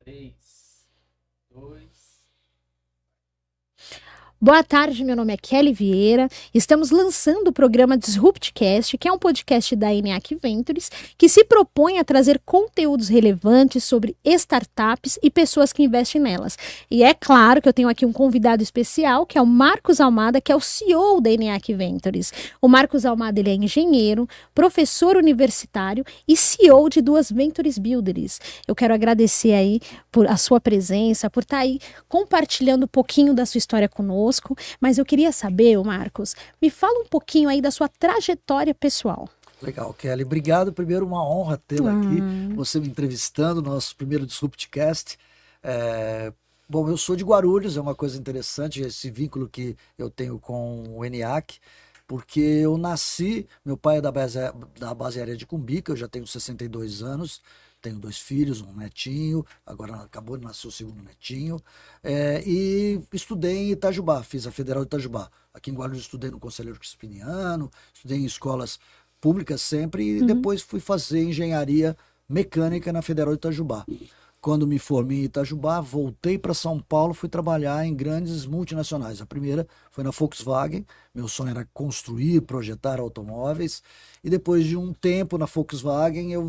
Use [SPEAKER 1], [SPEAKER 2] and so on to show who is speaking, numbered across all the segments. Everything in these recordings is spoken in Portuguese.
[SPEAKER 1] 3, 2.
[SPEAKER 2] Boa tarde, meu nome é Kelly Vieira. Estamos lançando o programa Disruptcast, que é um podcast da ENIAC Ventures, que se propõe a trazer conteúdos relevantes sobre startups e pessoas que investem nelas. E é claro que eu tenho aqui um convidado especial, que é o Marcos Almada, que é o CEO da ENIAC Ventures. O Marcos Almada, ele é engenheiro, professor universitário e CEO de duas Ventures Builders. Eu quero agradecer aí por a sua presença, por estar aí compartilhando um pouquinho da sua história conosco. Mas eu queria saber, Marcos, me fala um pouquinho aí da sua trajetória pessoal.
[SPEAKER 3] Legal, Kelly. Obrigado. Primeiro, uma honra tê-la aqui, você me entrevistando, nosso primeiro Disruptcast. Bom, eu sou de Guarulhos, é uma coisa interessante esse vínculo que eu tenho com o ENIAC, porque eu nasci, meu pai é da Basearia de Cumbica, eu já tenho 62 anos, tenho 2 filhos, um netinho, agora acabou de nascer o segundo netinho, e estudei em Itajubá, fiz a Federal de Itajubá. Aqui em Guarulhos estudei no Conselheiro Crispiniano, estudei em escolas públicas sempre, e depois fui fazer engenharia mecânica na Federal de Itajubá. Quando me formei em Itajubá, voltei para São Paulo, fui trabalhar em grandes multinacionais. A primeira foi na Volkswagen, meu sonho era construir, projetar automóveis. E depois de um tempo na Volkswagen, eu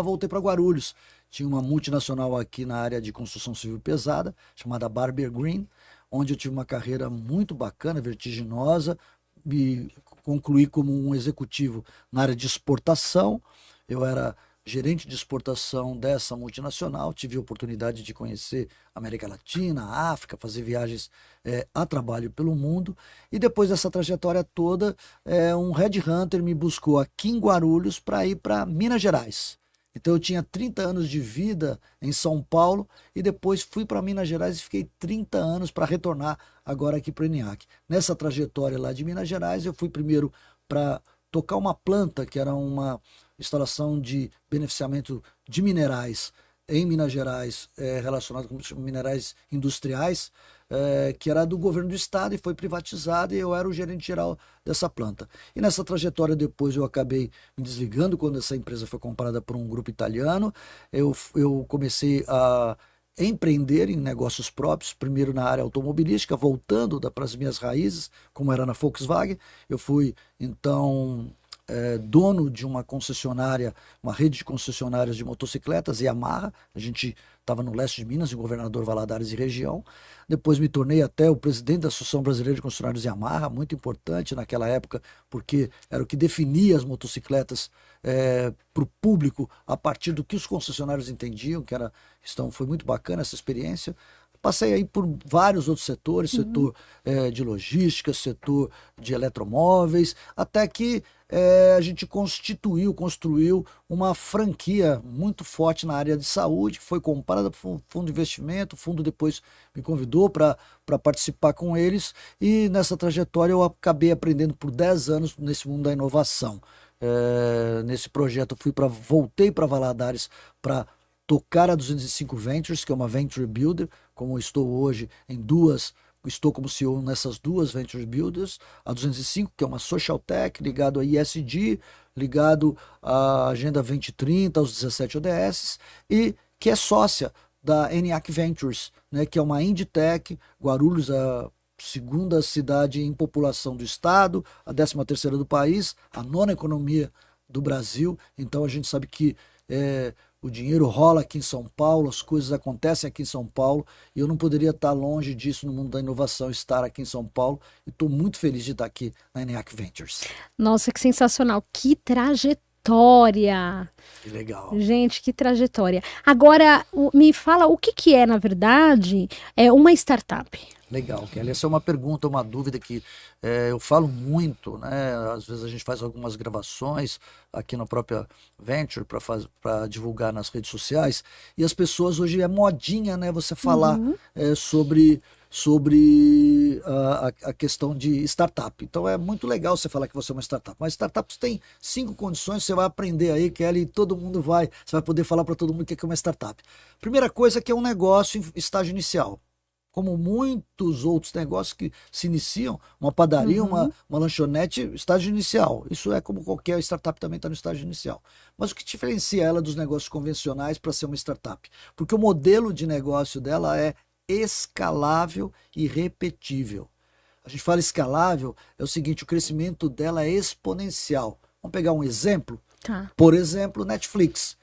[SPEAKER 3] voltei para Guarulhos. Tinha uma multinacional aqui na área de construção civil pesada, chamada Barber Green, onde eu tive uma carreira muito bacana, vertiginosa, me concluí como um executivo na área de exportação. Eu era gerente de exportação dessa multinacional, tive a oportunidade de conhecer a América Latina, a África, fazer viagens a trabalho pelo mundo, e depois dessa trajetória toda, um headhunter me buscou aqui em Guarulhos para ir para Minas Gerais. Então eu tinha 30 anos de vida em São Paulo e depois fui para Minas Gerais e fiquei 30 anos para retornar agora aqui para o ENIAC. Nessa trajetória lá de Minas Gerais, eu fui primeiro para tocar uma planta que era uma instalação de beneficiamento de minerais em Minas Gerais, relacionado com minerais industriais, que era do governo do estado e foi privatizada, e eu era o gerente geral dessa planta. E nessa trajetória depois eu acabei me desligando quando essa empresa foi comprada por um grupo italiano. Eu comecei a empreender em negócios próprios, primeiro na área automobilística, voltando para as minhas raízes, como era na Volkswagen. Eu fui, então, dono de uma concessionária, uma rede de concessionárias de motocicletas, Yamaha. A gente estava no leste de Minas, em Governador Valadares e região. Depois me tornei até o presidente da Associação Brasileira de Concessionários Yamaha, muito importante naquela época, porque era o que definia as motocicletas para o público a partir do que os concessionários entendiam, foi muito bacana essa experiência. Passei aí por vários outros setores, setor de logística, setor de eletromóveis, até que a gente construiu uma franquia muito forte na área de saúde, que foi comprada por fundo de investimento. O fundo depois me convidou para participar com eles, e nessa trajetória eu acabei aprendendo por 10 anos nesse mundo da inovação. Nesse projeto voltei para Valadares para tocar a 205 Ventures, que é uma Venture Builder, como eu estou hoje estou como CEO nessas duas Venture Builders, a 205, que é uma Social Tech, ligado a ESG, ligado à Agenda 2030, aos 17 ODS, e que é sócia da ENIAC Ventures, né, que é uma Inditech. Guarulhos, a segunda cidade em população do estado, a 13ª do país, a 9ª economia do Brasil. Então a gente sabe que o dinheiro rola aqui em São Paulo, as coisas acontecem aqui em São Paulo, e eu não poderia estar longe disso no mundo da inovação, estar aqui em São Paulo, e estou muito feliz de estar aqui na ENIAC Ventures.
[SPEAKER 2] Nossa, que sensacional, que trajetória!
[SPEAKER 3] Que legal.
[SPEAKER 2] Gente, que trajetória. Agora, me fala o que é, na verdade, uma startup?
[SPEAKER 3] Legal, Kelly. Essa é uma pergunta, uma dúvida que eu falo muito, né? Às vezes a gente faz algumas gravações aqui na própria Venture para divulgar nas redes sociais, e as pessoas hoje é modinha, né? Você falar sobre a questão de startup. Então é muito legal você falar que você é uma startup. Mas startups tem 5 condições, você vai aprender aí, Kelly, e você vai poder falar para todo mundo o que é uma startup. Primeira coisa, que é um negócio em estágio inicial. Como muitos outros negócios que se iniciam, uma padaria, uma lanchonete, estágio inicial. Isso é como qualquer startup também está no estágio inicial. Mas o que diferencia ela dos negócios convencionais para ser uma startup? Porque o modelo de negócio dela é escalável e repetível. A gente fala escalável, é o seguinte, o crescimento dela é exponencial. Vamos pegar um exemplo?
[SPEAKER 2] Tá.
[SPEAKER 3] Por exemplo, Netflix.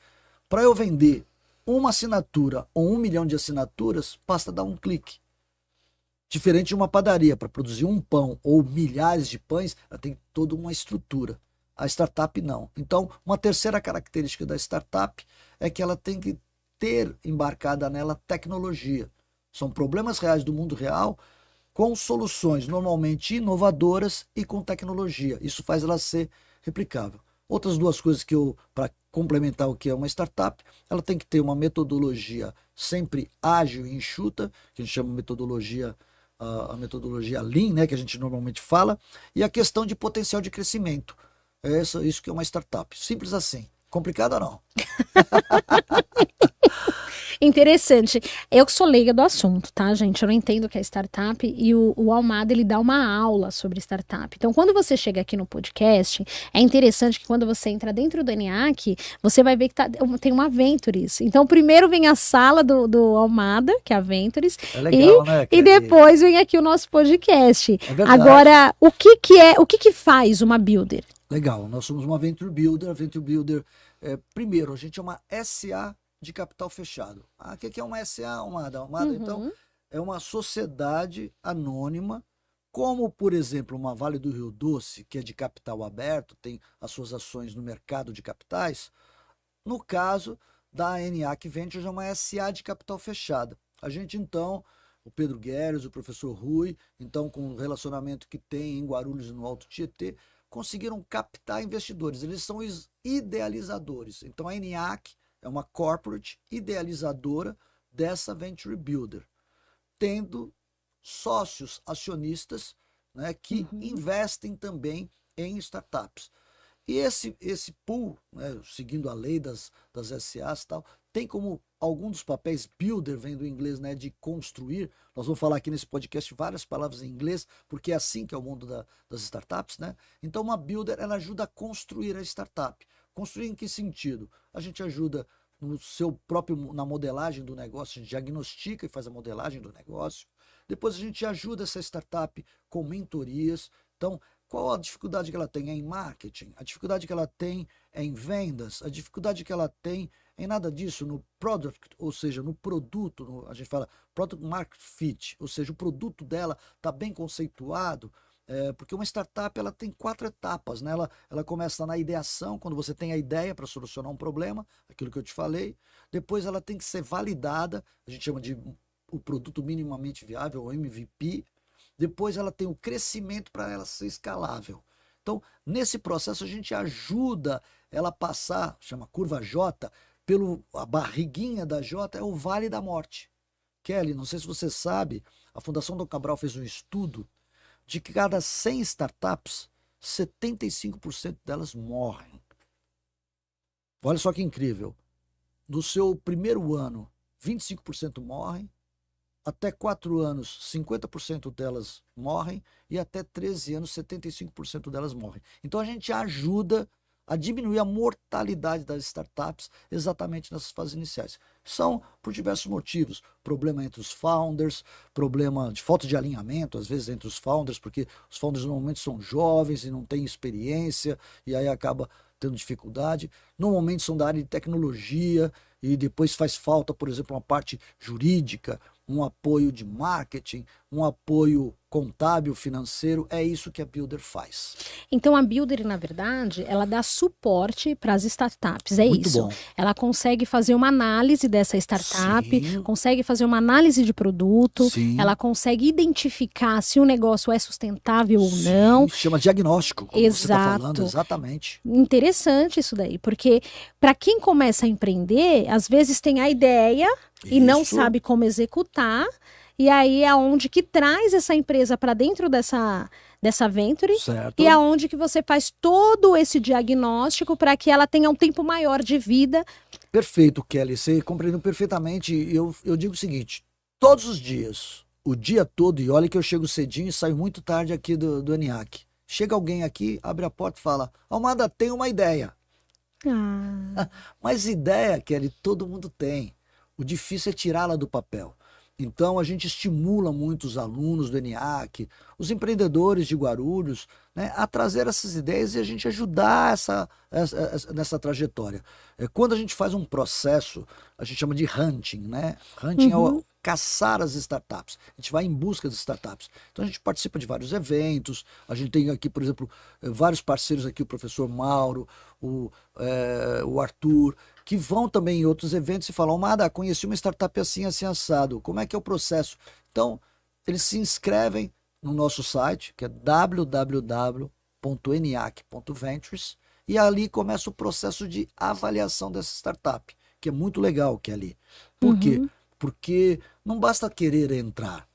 [SPEAKER 3] Para eu vender uma assinatura ou 1 milhão de assinaturas, basta dar um clique. Diferente de uma padaria, para produzir um pão ou milhares de pães, ela tem toda uma estrutura. A startup não. Então, uma terceira característica da startup é que ela tem que ter embarcada nela tecnologia. São problemas reais do mundo real com soluções normalmente inovadoras e com tecnologia. Isso faz ela ser replicável. Outras duas coisas que para complementar o que é uma startup, ela tem que ter uma metodologia sempre ágil e enxuta, que a gente chama a metodologia Lean, né, que a gente normalmente fala, e a questão de potencial de crescimento. É isso que é uma startup. Simples assim. Complicado não.
[SPEAKER 2] Interessante. Eu que sou leiga do assunto, tá, gente? Eu não entendo o que é startup e o Almada, ele dá uma aula sobre startup. Então, quando você chega aqui no podcast, é interessante que quando você entra dentro do ENIAC, você vai ver que tem uma Ventures. Então, primeiro vem a sala do Almada, que é a Ventures,
[SPEAKER 3] É legal, né?
[SPEAKER 2] e depois vem aqui o nosso podcast.
[SPEAKER 3] É verdade.
[SPEAKER 2] Agora, o que faz uma builder?
[SPEAKER 3] Legal, nós somos uma Venture Builder. A Venture Builder, primeiro, a gente é uma SA de capital fechado. O que é uma SA, Almada? Então, é uma sociedade anônima, como, por exemplo, uma Vale do Rio Doce, que é de capital aberto, tem as suas ações no mercado de capitais. No caso da ENIAC Ventures, é uma SA de capital fechada. A gente, então, o Pedro Guedes, o professor Rui, então, com o relacionamento que tem em Guarulhos e no Alto Tietê, conseguiram captar investidores. Eles são os idealizadores. Então, a ENIAC é uma corporate idealizadora dessa Venture Builder, tendo sócios acionistas, né, que investem também em startups. E esse pool, né, seguindo a lei das SAs e tal, tem como algum dos papéis, builder vem do inglês, né, de construir. Nós vamos falar aqui nesse podcast várias palavras em inglês, porque é assim que é o mundo das startups, né? Então, uma builder, ela ajuda a construir a startup. Construir em que sentido? A gente ajuda na modelagem do negócio, a gente diagnostica e faz a modelagem do negócio. Depois a gente ajuda essa startup com mentorias. Então, qual a dificuldade que ela tem? É em marketing? A dificuldade que ela tem é em vendas? A dificuldade que ela tem é em nada disso, no product, ou seja, no produto, a gente fala product market fit, ou seja, o produto dela está bem conceituado. Porque uma startup ela tem 4 etapas, né? Ela começa na ideação, quando você tem a ideia para solucionar um problema, aquilo que eu te falei. Depois ela tem que ser validada, a gente chama de o produto minimamente viável, ou MVP. Depois ela tem o crescimento para ela ser escalável. Então, nesse processo a gente ajuda ela a passar, chama curva J, a barriguinha da J é o Vale da Morte. Kelly, não sei se você sabe, a Fundação Dom Cabral fez um estudo de que cada 100 startups, 75% delas morrem. Olha só que incrível. No seu primeiro ano, 25% morrem, até 4 anos, 50% delas morrem, e até 13 anos, 75% delas morrem. Então a gente ajuda a diminuir a mortalidade das startups exatamente nessas fases iniciais. São por diversos motivos. Problema entre os founders, problema de falta de alinhamento, às vezes, entre os founders, porque os founders normalmente são jovens e não têm experiência, e aí acaba tendo dificuldade. Normalmente são da área de tecnologia, e depois faz falta, por exemplo, uma parte jurídica, um apoio de marketing, um apoio contábil, financeiro. É isso que a Builder faz.
[SPEAKER 2] Então a Builder, na verdade, ela dá suporte para as startups, é
[SPEAKER 3] Muito
[SPEAKER 2] isso.
[SPEAKER 3] bom.
[SPEAKER 2] Ela consegue fazer uma análise dessa startup,
[SPEAKER 3] Sim.
[SPEAKER 2] consegue fazer uma análise de produto,
[SPEAKER 3] Sim.
[SPEAKER 2] ela consegue identificar se o negócio é sustentável ou
[SPEAKER 3] Sim,
[SPEAKER 2] não.
[SPEAKER 3] chama diagnóstico, como você está falando, exatamente.
[SPEAKER 2] Interessante isso daí, porque para quem começa a empreender, às vezes tem a ideia e não
[SPEAKER 3] Isso.
[SPEAKER 2] sabe como executar, e aí é onde que traz essa empresa para dentro dessa Venture,
[SPEAKER 3] Certo.
[SPEAKER 2] e é onde que você faz todo esse diagnóstico para que ela tenha um tempo maior de vida.
[SPEAKER 3] Perfeito, Kelly, você compreendeu perfeitamente. Eu digo o seguinte, todos os dias, o dia todo, e olha que eu chego cedinho e saio muito tarde aqui do ENIAC. Chega alguém aqui, abre a porta e fala, Almada, tem uma ideia. Mas ideia, Kelly, todo mundo tem. O difícil é tirá-la do papel. Então, a gente estimula muito os alunos do ENIAC, os empreendedores de Guarulhos, né, a trazer essas ideias e a gente ajudar nessa trajetória. Quando a gente faz um processo, a gente chama de hunting, né? Hunting é o caçar as startups. A gente vai em busca das startups. Então, a gente participa de vários eventos. A gente tem aqui, por exemplo, vários parceiros aqui, o professor Mauro, o Arthur, que vão também em outros eventos e falam, Mada, conheci uma startup assim, assim, assado. Como é que é o processo? Então, eles se inscrevem no nosso site, que é www.eniac.ventures, e ali começa o processo de avaliação dessa startup, que é muito legal, que é ali. Por quê? Porque não basta querer entrar.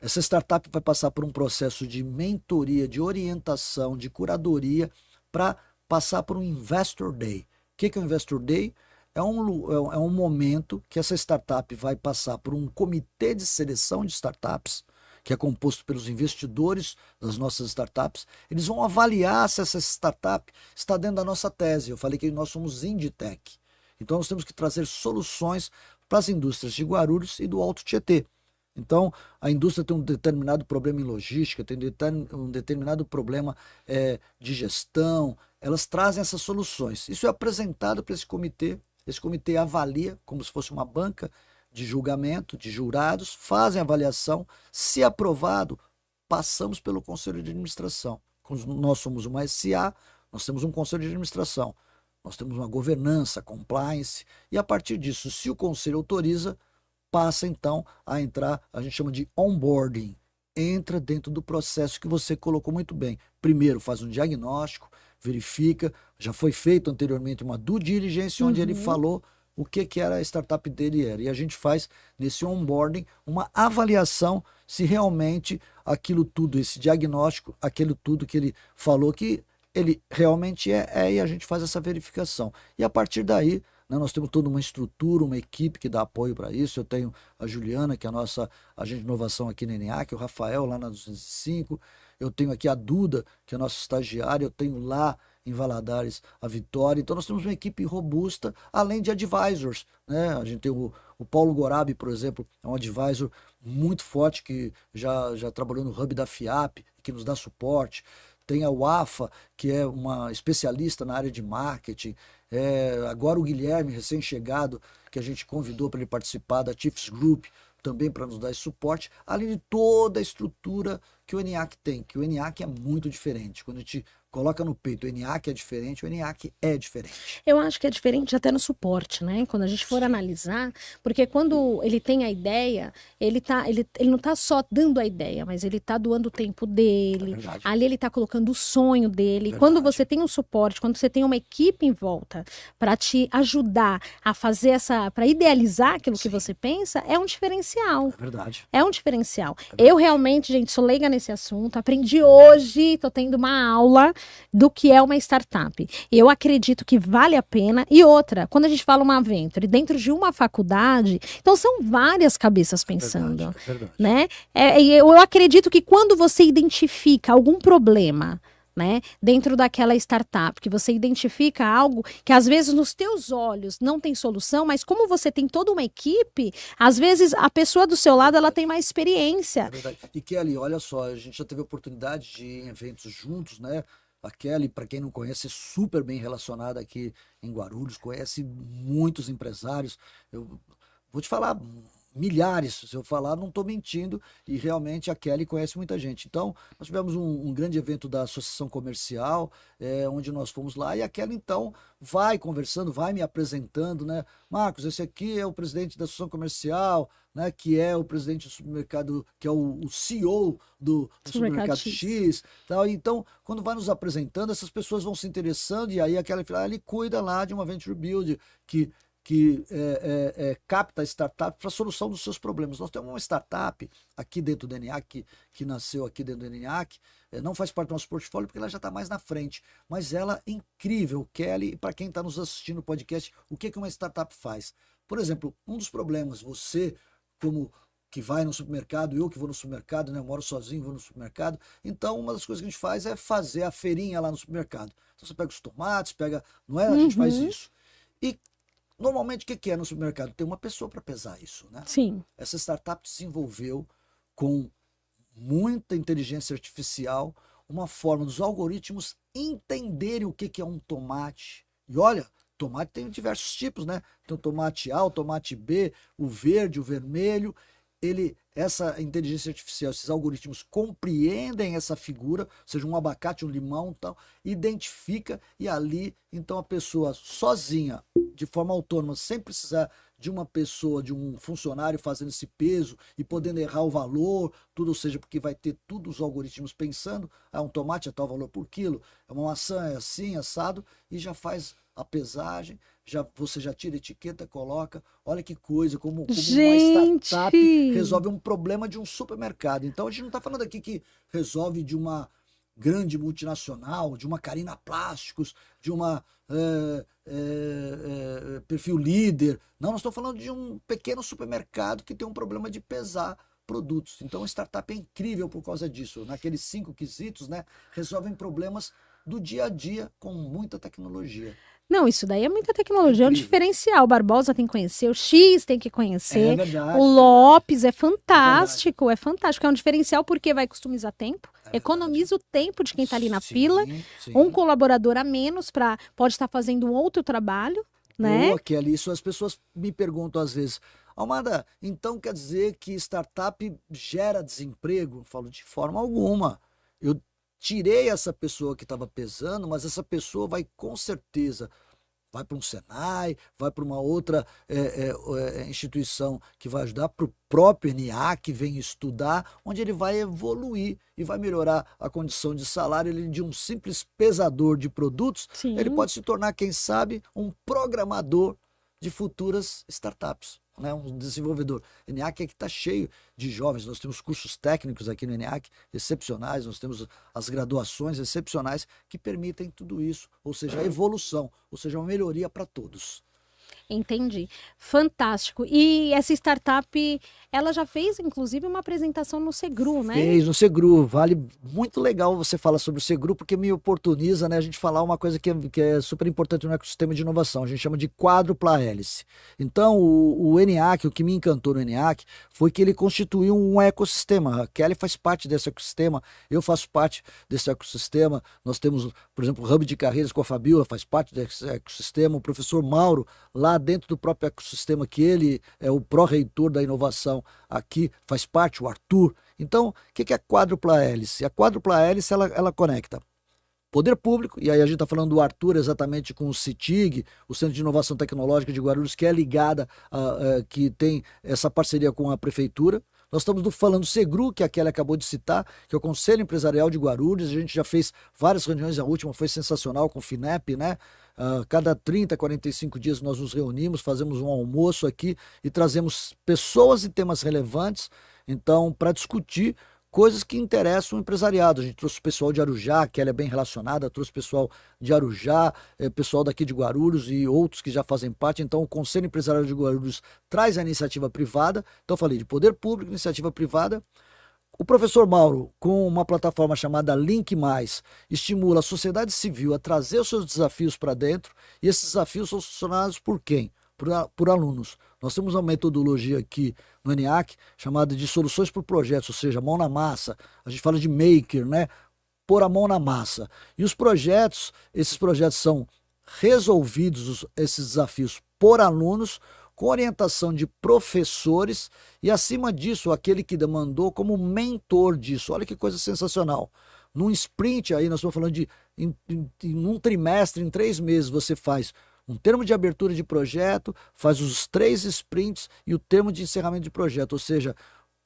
[SPEAKER 3] Essa startup vai passar por um processo de mentoria, de orientação, de curadoria, para passar por um Investor Day. O que é o Investor Day? É um momento que essa startup vai passar por um comitê de seleção de startups, que é composto pelos investidores das nossas startups. Eles vão avaliar se essa startup está dentro da nossa tese. Eu falei que nós somos Inditec. Então nós temos que trazer soluções para as indústrias de Guarulhos e do Alto Tietê. Então, a indústria tem um determinado problema em logística, tem um determinado problema de gestão, elas trazem essas soluções. Isso é apresentado para esse comitê avalia, como se fosse uma banca de julgamento, de jurados, fazem a avaliação, se aprovado, passamos pelo Conselho de Administração. Nós somos uma SA, nós temos um Conselho de Administração, nós temos uma governança, compliance, e a partir disso, se o Conselho autoriza, passa então a entrar, a gente chama de onboarding, entra dentro do processo que você colocou muito bem. Primeiro faz um diagnóstico, verifica, já foi feito anteriormente uma due diligence, onde ele falou o que era a startup dele era. E a gente faz nesse onboarding uma avaliação se realmente aquilo tudo, esse diagnóstico, aquilo tudo que ele falou que ele realmente e a gente faz essa verificação. E a partir daí, né, nós temos toda uma estrutura, uma equipe que dá apoio para isso. Eu tenho a Juliana, que é a nossa agente de inovação aqui na ENIAC, o Rafael, lá na 205. Eu tenho aqui a Duda, que é a nossa estagiária. Eu tenho lá em Valadares a Vitória. Então, nós temos uma equipe robusta, além de advisors. Né? A gente tem o Paulo Gorabi, por exemplo, é um advisor muito forte, que já trabalhou no hub da FIAP, que nos dá suporte. Tem a UAFA, que é uma especialista na área de marketing. Agora o Guilherme, recém-chegado, que a gente convidou para ele participar da Chiefs Group, também para nos dar esse suporte, além de toda a estrutura que o ENIAC tem, que o ENIAC é muito diferente. Quando a gente coloca no peito, o ENIAC é diferente, o ENIAC é diferente.
[SPEAKER 2] Eu acho que é diferente até no suporte, né? Quando a gente for analisar, porque quando ele tem a ideia, ele não está só dando a ideia, mas ele está doando o tempo dele, ali ele está colocando o sonho dele. Quando você tem um suporte, quando você tem uma equipe em volta para te ajudar a fazer para idealizar aquilo que você pensa, é um diferencial.
[SPEAKER 3] É verdade.
[SPEAKER 2] É um diferencial. Eu realmente, gente, sou leiga nesse assunto, aprendi hoje, estou tendo uma aula do que é uma startup. Eu acredito que vale a pena. E outra, quando a gente fala uma venture dentro de uma faculdade, então são várias cabeças pensando.
[SPEAKER 3] É verdade.
[SPEAKER 2] Né? Eu acredito que quando você identifica algum problema, né, dentro daquela startup, que você identifica algo que às vezes nos teus olhos não tem solução, mas como você tem toda uma equipe, às vezes a pessoa do seu lado ela tem mais experiência.
[SPEAKER 3] É verdade. E Kelly, olha só, a gente já teve a oportunidade de ir em eventos juntos, né? A Kelly, para quem não conhece, é super bem relacionada aqui em Guarulhos, conhece muitos empresários. Eu vou te falar milhares, se eu falar, não estou mentindo, e realmente a Kelly conhece muita gente. Então, nós tivemos um grande evento da Associação Comercial, onde nós fomos lá, e a Kelly, então, vai conversando, vai me apresentando, né? Marcos, esse aqui é o presidente da Associação Comercial, né, que é o presidente do supermercado, que é o CEO do supermercado X. Tal. Então, quando vai nos apresentando, essas pessoas vão se interessando, e aí a Kelly fala, ele cuida lá de uma Venture Build, que capta a startup para a solução dos seus problemas. Nós temos uma startup aqui dentro do ENIAC, que nasceu aqui dentro do ENIAC, não faz parte do nosso portfólio porque ela já está mais na frente, mas ela é incrível, Kelly, e para quem está nos assistindo no podcast, o que uma startup faz? Por exemplo, um dos problemas, você, como que vai no supermercado, eu que vou no supermercado, né? Eu moro sozinho, vou no supermercado. Então, uma das coisas que a gente faz é fazer a feirinha lá no supermercado. Então, você pega os tomates, pega... Não é? A gente faz isso. E, normalmente, o que é no supermercado? Tem uma pessoa para pesar isso, né?
[SPEAKER 2] Sim.
[SPEAKER 3] Essa startup desenvolveu com muita inteligência artificial uma forma dos algoritmos entenderem o que é um tomate. E olha, tomate tem diversos tipos, né? Tem o tomate A, o tomate B, o verde, o vermelho. Essa inteligência artificial, esses algoritmos compreendem essa figura, seja um abacate, um limão, tal, identifica e ali, então a pessoa sozinha, de forma autônoma, sem precisar de uma pessoa, de um funcionário fazendo esse peso e podendo errar o valor, tudo, ou seja, porque vai ter todos os algoritmos pensando, um tomate é tal valor por quilo, uma maçã é assim, assado, e já faz a pesagem, você já tira a etiqueta, coloca, olha que coisa, como uma startup resolve um problema de um supermercado. Então a gente não está falando aqui que resolve de uma grande multinacional, de uma Carina Plásticos, de uma Perfil Líder. Não, nós estamos falando de um pequeno supermercado que tem um problema de pesar produtos. Então a startup é incrível por causa disso. Naqueles 5 quesitos, né, resolvem problemas do dia a dia com muita tecnologia.
[SPEAKER 2] Não, isso daí é muita tecnologia, é um diferencial. O Barbosa tem que conhecer, o X tem que conhecer,
[SPEAKER 3] é verdade,
[SPEAKER 2] o Lopes é fantástico, é fantástico. É um diferencial porque vai customizar tempo, economiza o tempo de quem está ali na fila, um colaborador a menos pode estar fazendo um outro trabalho, né?
[SPEAKER 3] Boa, Kelly, isso as pessoas me perguntam às vezes, Almada, então quer dizer que startup gera desemprego? Eu falo, de forma alguma. Eu tirei essa pessoa que estava pesando, mas essa pessoa vai com certeza, vai para um Senai, vai para uma outra instituição que vai ajudar, para o próprio NA que vem estudar, onde ele vai evoluir e vai melhorar a condição de salário. Ele, de um simples pesador de produtos, ele pode se tornar, quem sabe, um programador de futuras startups. Né, um desenvolvedor. O ENIAC é que está cheio de jovens, nós temos cursos técnicos aqui no ENIAC excepcionais, nós temos as graduações excepcionais que permitem tudo isso, ou seja, a evolução, ou seja, uma melhoria para todos.
[SPEAKER 2] Entendi. Fantástico. E essa startup, ela já fez, inclusive, uma apresentação no Segru, né?
[SPEAKER 3] Fez no Segru. Vale muito legal você falar sobre o Segru, porque me oportuniza, né, a gente falar uma coisa que é super importante no ecossistema de inovação. A gente chama de quádrupla hélice. Então, o ENIAC, o que me encantou no ENIAC, foi que ele constituiu um ecossistema. A Kelly faz parte desse ecossistema, eu faço parte desse ecossistema. Nós temos, por exemplo, o Hub de Carreiras com a Fabiola, faz parte desse ecossistema. O professor Mauro, lá dentro do próprio ecossistema, que ele é o pró-reitor da inovação aqui, faz parte, o Arthur. Então, o que é a quádrupla hélice? A quádrupla hélice, ela conecta poder público, e aí a gente está falando do Arthur exatamente com o CITIG, o Centro de Inovação Tecnológica de Guarulhos, que é ligada, que tem essa parceria com a Prefeitura. Nós estamos falando do Segru, que a Kelly acabou de citar, que é o Conselho Empresarial de Guarulhos. A gente já fez várias reuniões, a última foi sensacional com o FINEP, né? Cada 30, 45 dias nós nos reunimos, fazemos um almoço aqui e trazemos pessoas e temas relevantes, então, para discutir coisas que interessam o empresariado. A gente trouxe o pessoal de Arujá, que ela é bem relacionada, trouxe o pessoal de Arujá, pessoal daqui de Guarulhos e outros que já fazem parte. Então, o Conselho Empresarial de Guarulhos traz a iniciativa privada. Então, eu falei de poder público, iniciativa privada. O professor Mauro, com uma plataforma chamada Link Mais, estimula a sociedade civil a trazer os seus desafios para dentro, e esses desafios são solucionados por quem? Por alunos. Nós temos uma metodologia aqui no ENIAC chamada de soluções por projetos, ou seja, mão na massa. A gente fala de maker, né? Pôr a mão na massa. E os projetos, esses projetos são resolvidos, esses desafios, por alunos, com orientação de professores e, acima disso, aquele que demandou como mentor disso. Olha que coisa sensacional. Num sprint aí, nós estamos falando de em um trimestre, em 3 meses, você faz um termo de abertura de projeto, faz os 3 sprints e o termo de encerramento de projeto, ou seja,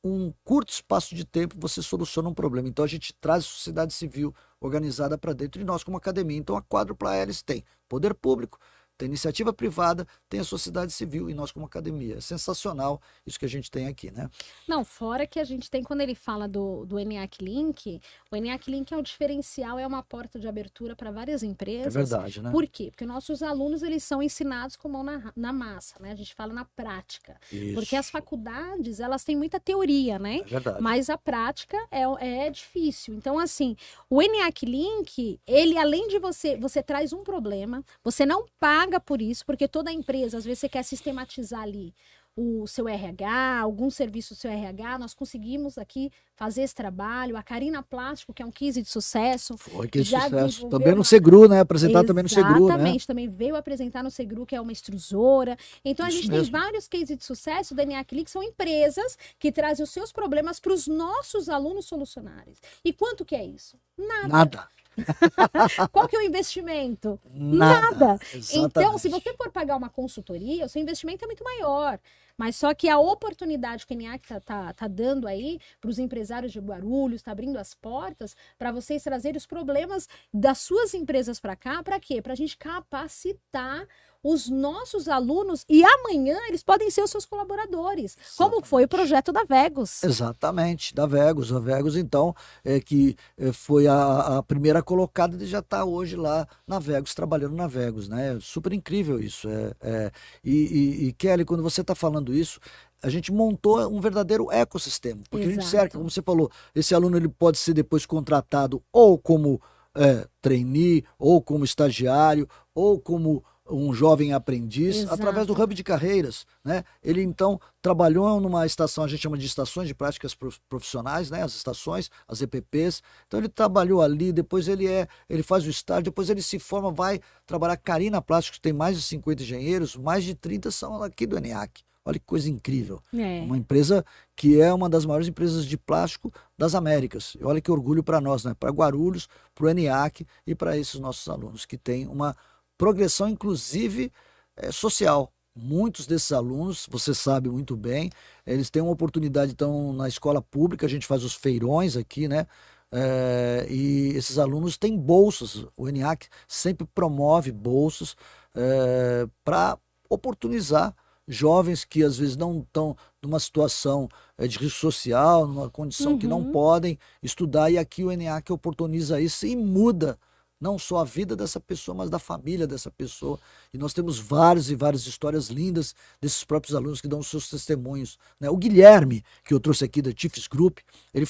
[SPEAKER 3] um curto espaço de tempo você soluciona um problema. Então a gente traz a sociedade civil organizada para dentro de nós como academia. Então a quádrupla hélice tem poder público, tem iniciativa privada, tem a sociedade civil e nós como academia. É sensacional isso que a gente tem aqui, né?
[SPEAKER 2] Não, fora que a gente tem, quando ele fala do ENIAC Link, o ENIAC Link é um diferencial, é uma porta de abertura para várias empresas.
[SPEAKER 3] É verdade, né?
[SPEAKER 2] Por quê? Porque nossos alunos, eles são ensinados com mão na massa, né? A gente fala na prática.
[SPEAKER 3] Isso.
[SPEAKER 2] Porque as faculdades, elas têm muita teoria, né?
[SPEAKER 3] É verdade.
[SPEAKER 2] Mas a prática é difícil. Então, assim, o ENIAC Link, ele, além de você traz um problema, você não paga por isso, porque toda empresa, às vezes você quer sistematizar ali o seu RH, algum serviço do seu RH, nós conseguimos aqui fazer esse trabalho. A Carina Plástico, que é um case de sucesso.
[SPEAKER 3] Foi que
[SPEAKER 2] já
[SPEAKER 3] sucesso.
[SPEAKER 2] desenvolveu
[SPEAKER 3] Também no
[SPEAKER 2] uma-
[SPEAKER 3] Segru, né? Apresentar também no Segru, né?
[SPEAKER 2] Exatamente, também veio apresentar no Segru, que é uma extrusora. Então, a
[SPEAKER 3] Isso
[SPEAKER 2] gente
[SPEAKER 3] mesmo.
[SPEAKER 2] tem vários cases de sucesso do ENIAC Link, que são empresas que trazem os seus problemas para os nossos alunos solucionarem. E quanto que é isso?
[SPEAKER 3] Nada.
[SPEAKER 2] Qual que é o investimento?
[SPEAKER 3] Nada.
[SPEAKER 2] Então, se você for pagar uma consultoria, o seu investimento é muito maior. Mas só que a oportunidade que o ENIAC tá dando aí para os empresários de Guarulhos, está abrindo as portas para vocês trazerem os problemas das suas empresas para cá, para quê? Para a gente capacitar os nossos alunos e amanhã eles podem ser os seus colaboradores, como foi o projeto da Vegos.
[SPEAKER 3] Exatamente, da Vegos. A Vegos, então, foi a primeira colocada de já estar hoje lá na Vegos, trabalhando na Vegos, né? Super incrível isso. E Kelly, quando você está falando isso, a gente montou um verdadeiro ecossistema, porque a gente
[SPEAKER 2] Exato.
[SPEAKER 3] cerca, como você falou, esse aluno ele pode ser depois contratado ou como trainee, ou como estagiário, ou como um jovem aprendiz,
[SPEAKER 2] Exato.
[SPEAKER 3] através do Hub de Carreiras, né? Ele então trabalhou numa estação, a gente chama de estações de práticas profissionais, né? As estações, as EPPs. Então ele trabalhou ali, depois ele faz o estágio, depois ele se forma, vai trabalhar. Carina Plásticos tem mais de 50 engenheiros, mais de 30 são aqui do ENIAC. Olha que coisa incrível. Uma empresa que é uma das maiores empresas de plástico das Américas. E olha que orgulho para nós, né? Para Guarulhos, para o ENIAC e para esses nossos alunos que têm uma progressão, inclusive, social. Muitos desses alunos, você sabe muito bem, eles têm uma oportunidade, então, na escola pública, a gente faz os feirões aqui, né? E esses alunos têm bolsas. O ENIAC sempre promove bolsas para oportunizar jovens que às vezes não estão numa situação de risco social, numa condição que não podem estudar, e aqui o ENIAC oportuniza isso e muda não só a vida dessa pessoa, mas da família dessa pessoa. E nós temos várias e várias histórias lindas desses próprios alunos que dão os seus testemunhos, né? O Guilherme, que eu trouxe aqui da Tifes Group, ele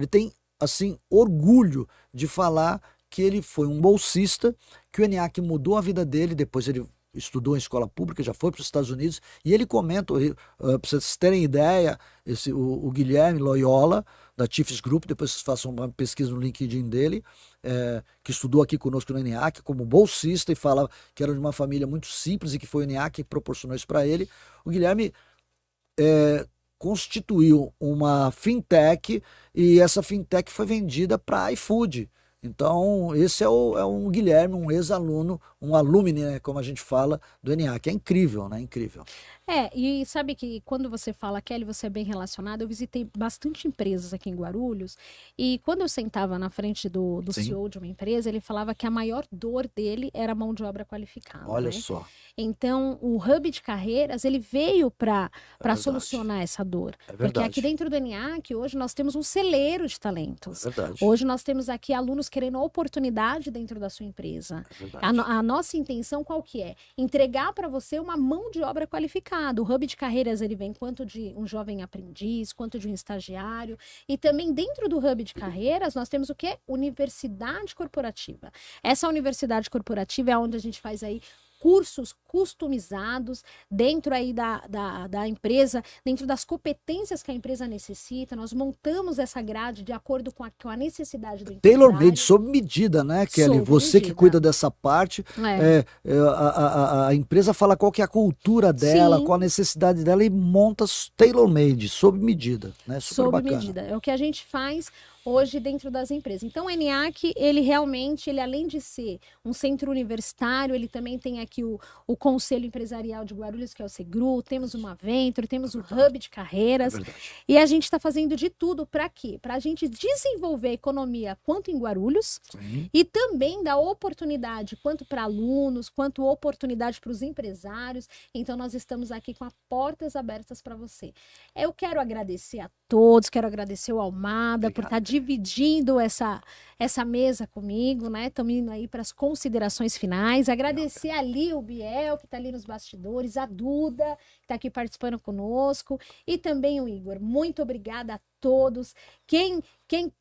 [SPEAKER 3] tem, assim, orgulho de falar que ele foi um bolsista, que o ENIAC mudou a vida dele, depois ele estudou em escola pública, já foi para os Estados Unidos, e ele comenta, para vocês terem ideia, o Guilherme Loyola, da Tifes Group, depois vocês façam uma pesquisa no LinkedIn dele, que estudou aqui conosco no ENIAC como bolsista e fala que era de uma família muito simples e que foi o ENIAC que proporcionou isso para ele. O Guilherme constituiu uma fintech e essa fintech foi vendida para iFood. Então, esse é um Guilherme, um ex-aluno, um alumni, né, como a gente fala, do ENIAC. É incrível, né? Incrível.
[SPEAKER 2] E sabe que quando você fala, Kelly, você é bem relacionada, eu visitei bastante empresas aqui em Guarulhos, e quando eu sentava na frente do CEO de uma empresa, ele falava que a maior dor dele era a mão de obra qualificada.
[SPEAKER 3] Olha
[SPEAKER 2] né?
[SPEAKER 3] só.
[SPEAKER 2] Então, o Hub de Carreiras, ele veio para solucionar essa dor. Porque aqui dentro do ENIAC, hoje, nós temos um celeiro de talentos.
[SPEAKER 3] É verdade.
[SPEAKER 2] Hoje nós temos aqui alunos querendo oportunidade dentro da sua empresa.
[SPEAKER 3] É verdade.
[SPEAKER 2] A nossa intenção qual que é? Entregar para você uma mão de obra qualificada. O Hub de Carreiras, ele vem quanto de um jovem aprendiz, quanto de um estagiário. E também dentro do Hub de Carreiras, nós temos o quê? Universidade corporativa. Essa universidade corporativa é onde a gente faz aí cursos customizados dentro aí da empresa, dentro das competências que a empresa necessita. Nós montamos essa grade de acordo com a necessidade do empresário.
[SPEAKER 3] Tailor-made, sob medida, né, Kelly?
[SPEAKER 2] Sob
[SPEAKER 3] Você que
[SPEAKER 2] medida.
[SPEAKER 3] cuida dessa parte, a empresa fala qual que é a cultura dela,
[SPEAKER 2] Sim.
[SPEAKER 3] qual a necessidade dela e monta tailor-made, sob medida, né? Super
[SPEAKER 2] Sob
[SPEAKER 3] bacana.
[SPEAKER 2] medida. É o que a gente faz hoje dentro das empresas. Então, o ENIAC, ele realmente, além de ser um centro universitário, ele também tem aqui o Conselho Empresarial de Guarulhos, que é o Segru, temos uma Venture, temos o Hub de
[SPEAKER 3] É
[SPEAKER 2] Carreiras.
[SPEAKER 3] verdade.
[SPEAKER 2] E a gente está fazendo de tudo para quê? Para a gente desenvolver a economia quanto em Guarulhos
[SPEAKER 3] Sim.
[SPEAKER 2] e também dar oportunidade quanto para alunos, quanto oportunidade para os empresários. Então, nós estamos aqui com as portas abertas para você. Eu quero agradecer a todos, quero agradecer o Almada por estar dividindo essa mesa comigo, né? Estamos indo aí para as considerações finais. Agradecer ali o Biel, que está ali nos bastidores, a Duda, que está aqui participando conosco, e também o Igor. Muito obrigada a todos. Quem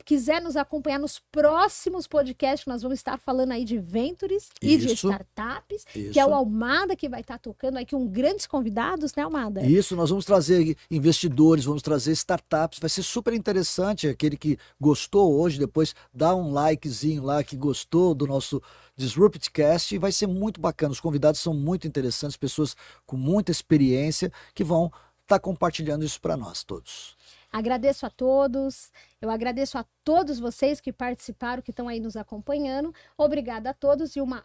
[SPEAKER 2] quiser nos acompanhar nos próximos podcasts, nós vamos estar falando aí de ventures e de
[SPEAKER 3] Isso.
[SPEAKER 2] startups, que é o Almada que vai estar tocando aí com grandes convidados, né, Almada?
[SPEAKER 3] Isso, nós vamos trazer investidores, vamos trazer startups, vai ser super interessante. Aquele que gostou hoje, depois dá um likezinho lá, que gostou do nosso DisruptCast, e vai ser muito bacana. Os convidados são muito interessantes, pessoas com muita experiência que vão estar compartilhando isso para nós todos.
[SPEAKER 2] Agradeço a todos, eu agradeço a todos vocês que participaram, que estão aí nos acompanhando. Obrigada a todos e uma